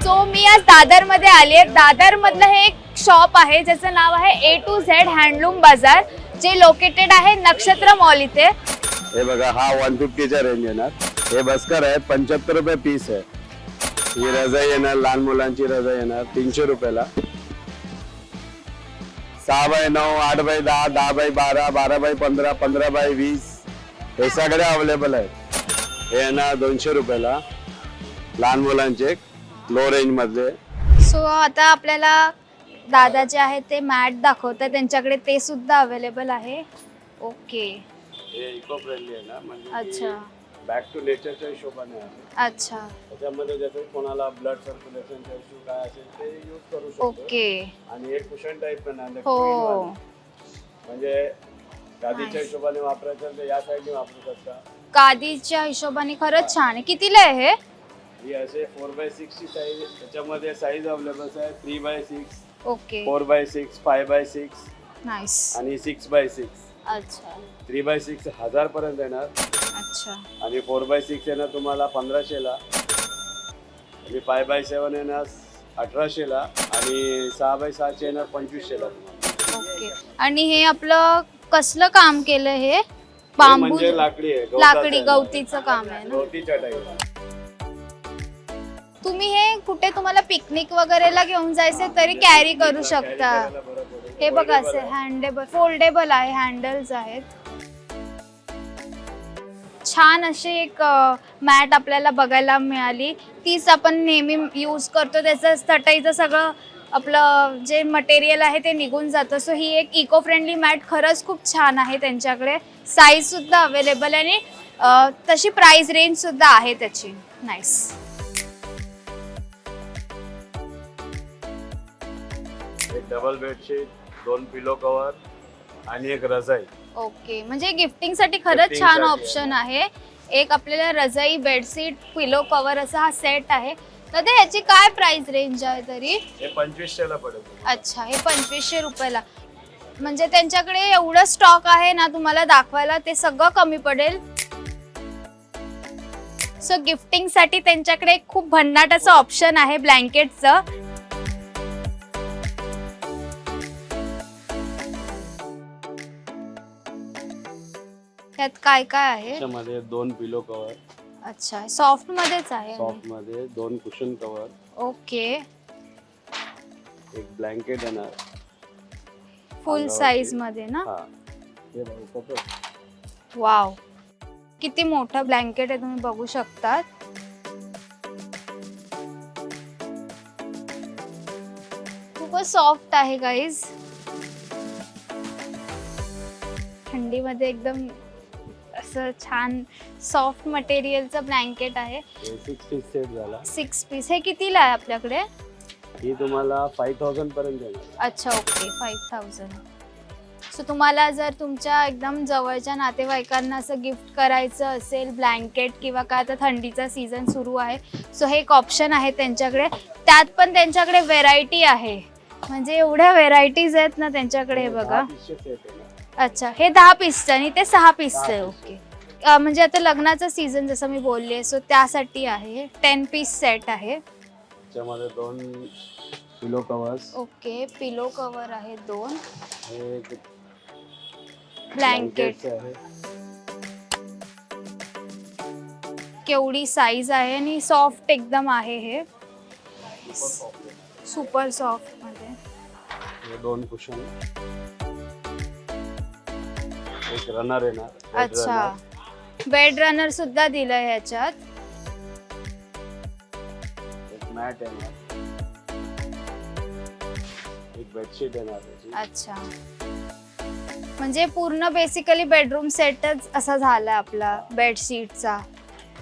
So मी आज दादर मध्ये आली आहे. दादर मधलं हे एक शॉप आहे ज्याचं नाव आहे A to Z हँडलूम बाजार, जे लोकेटेड आहे नक्षत्र मॉल इथे. हे बघा, हा 150च्या रेंज येणार. हे बस्कर आहे, 75 रुपये पीस आहे. ही रजाई येणार, लहान मुलांची रजाई येणार 300 रुपयाला. 6x9, 8x10, 10x12, 12x15, 15x20 हे सगळे अवेलेबल आहेत. हे येणार 200 रुपयाला, लहान मुलांचे लो रेंज मधले. सो आता आपल्याला दादा जे आहेत ते मॅट दाखवतात, त्यांच्याकडे ते सुद्धा अवेलेबल आहे. ओके, हे इको फ्रेंडली आहे ना, म्हणजे अच्छा बॅक टू नेचरच्या हिशोबाने आहे. अच्छा, त्याच्यामध्ये जसं कोणाला ब्लड सर्क्युलेशनचा इश्यू काय असेल ते यूज करू शकतो. ओके. आणि एक कुशन टाइप पण आहे, हो, म्हणजे गादीच्या हिशोबाने वापरायचं तर या साईडने वापरू शकता. गादीच्या हिशोबाने खरंच छान आहे. कितीला आहे हे? ही असे 4x6 ची साईज, त्याच्यामध्ये साईज अवेलेबल आहे 3x6, okay, 4x6, 5x6 nice. आणि 6x6. अच्छा 3x6 1000 पर्यंत येणार अच्छा, आणि 4x6 येणार तुम्हाला 1500 ला, आणि 5x7 येणार 1800 ला, आणि 6x6 येणार 2500 ला. ओके. आणि हे आपलं कसलं काम केलं हे? हे बांबू, म्हणजे लाकडी आहे, लाकडी गवतीचं काम आहे ना. गवतीच्या टाईप. तुम्ही हे कुठे तुम्हाला पिकनिक वगैरेला घेऊन जायचं तरी कॅरी करू शकता. हे बघा, असे हँडेबल, फोल्डेबल आहे, हँडल्स आहेत. छान अशी एक मॅट आपल्याला बघायला मिळाली. तीच आपण नेहमी यूज करतो, त्याचं चटईचं सगळं आपलं जे मटेरियल आहे ते निघून जातं. सो ही एक इको फ्रेंडली मॅट खरंच खूप छान आहे. त्यांच्याकडे साईज सुद्धा अवेलेबल आहे आणि तशी प्राइस रेंज सुद्धा आहे त्याची. नाईस. एक डबल बेडशीट, 2 पिलो कव्हर आणि एक रजाई. ओके, म्हणजे गिफ्टिंग साठी खरंच छान ऑप्शन आहे. एक आपल्याला रजाई, बेडशीट, पिलो कव्हर असा हा सेट आहे. तर ते ह्याची काय प्राइस रेंज आहे तरी? हे 2500 ला पडेल. अच्छा, हे 2500 रुपयाला. म्हणजे त्यांच्याकडे एवढं स्टॉक आहे ना तुम्हाला दाखवायला, ते सगळं कमी पडेल. सो गिफ्टिंग साठी त्यांच्याकडे खूप भन्नाट असं ऑप्शन आहे ब्लँकेटचं. त्यात काय काय आहे? त्याच्यामध्ये 2 पिलो कव्हर. अच्छा, सॉफ्ट मध्येच आहे. सॉफ्ट मध्ये 2 कुशन कव्हर. ओके, एक ब्लँकेट येणार फुल साइज मध्ये ना. हा, हे बघू कपडे. वाव, किती मोठं ब्लँकेट आहे, तुम्ही बघू शकता. खूपच सॉफ्ट आहे गाईज. थंडीमध्ये एकदम असं छान सॉफ्ट मटेरियलचं ब्लँकेट आहे. 6 पीस सेट झाला. 6 पीस. हे कितीला आहे आपल्याकडे? ही तुम्हाला 5000 पर्यंत येणार. अच्छा, ओके, 5000. सो तुम्हाला जर तुमच्या एकदम जवळच्या नातेवाईकांना असं गिफ्ट करायचं असेल ब्लँकेट किंवा काय, आता थंडीचा सीझन सुरू आहे, सो हे एक ऑप्शन आहे त्यांच्याकडे. त्यात पण त्यांच्याकडे व्हेरायटी आहे, म्हणजे एवढ्या व्हेरायटीज आहेत ना त्यांच्याकडे. हे बघा. 10 पीसचे सेट आहे. अच्छा, हे 10 पीसचं आणि ते 6 पीसचं आहे. ओके, म्हणजे आता लग्नाचा सीझन जसं मी बोलले, सो त्यासाठी आहे. 10 पीस सेट आहे. त्याच्यामध्ये 2 पिलो कव्हर्स. ओके, पिलो कव्हर आहे 2. हे ब्लँकेट. आहे. केवढी साईज आहे आणि सॉफ्ट एकदम आहे. हे सुपर सॉफ्ट मध्ये. हे 2 कुशन. एक रनर येणार. अच्छा, बेड रनर सुद्धा दिलंय ह्याच्यात. एक मॅट येणार. एक बेडशीट येणार त्याची. अच्छा, म्हणजे पूर्ण बेसिकली बेडरूम सेटच असा झाला आपला बेडशीटचा.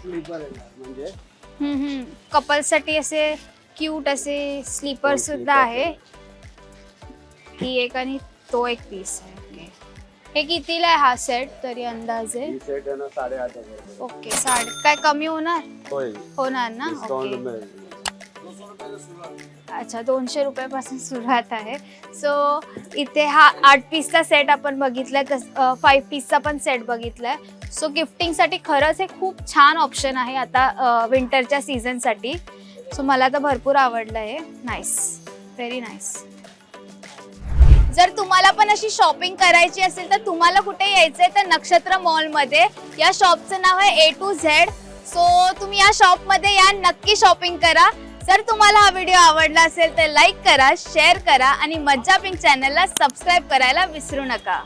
स्लीपर येणार, म्हणजे कपल्ससाठी असे क्यूट असे स्लीपर सुद्धा आहे. ही एक आणि तो एक पीस आहे. ओके, हे कितीला आहे हा सेट तरी अंदाजे? ही सेट आहे ना 8500. ओके, साडे काय कमी होणार? होणार ना. डिस्काउंट ओके, मिळेल. अच्छा, 200 रुपयापासून सुरुवात आहे. सो इथे हा 8 पीसचा सेट आपण बघितलाय, 5 पीसचा पण सेट बघितलाय. सो गिफ्टिंगसाठी खरंच हे खूप छान ऑप्शन आहे आता विंटरच्या सीझनसाठी. सो मला तर भरपूर आवडलं आहे. Nice, very nice. जर तुम्हाला पण अशी शॉपिंग करायची असेल तर तुम्हाला कुठे यायचंय तर नक्षत्र मॉलमध्ये. या शॉपचं नाव आहे A to Z. सो तुम्ही या शॉपमध्ये या, नक्की शॉपिंग करा. जर तुम्हाला हा व्हिडिओ आवडला असेल तर लाईक करा, शेअर करा आणि मज्जा पिंक चॅनलला सबस्क्राईब करायला विसरू नका.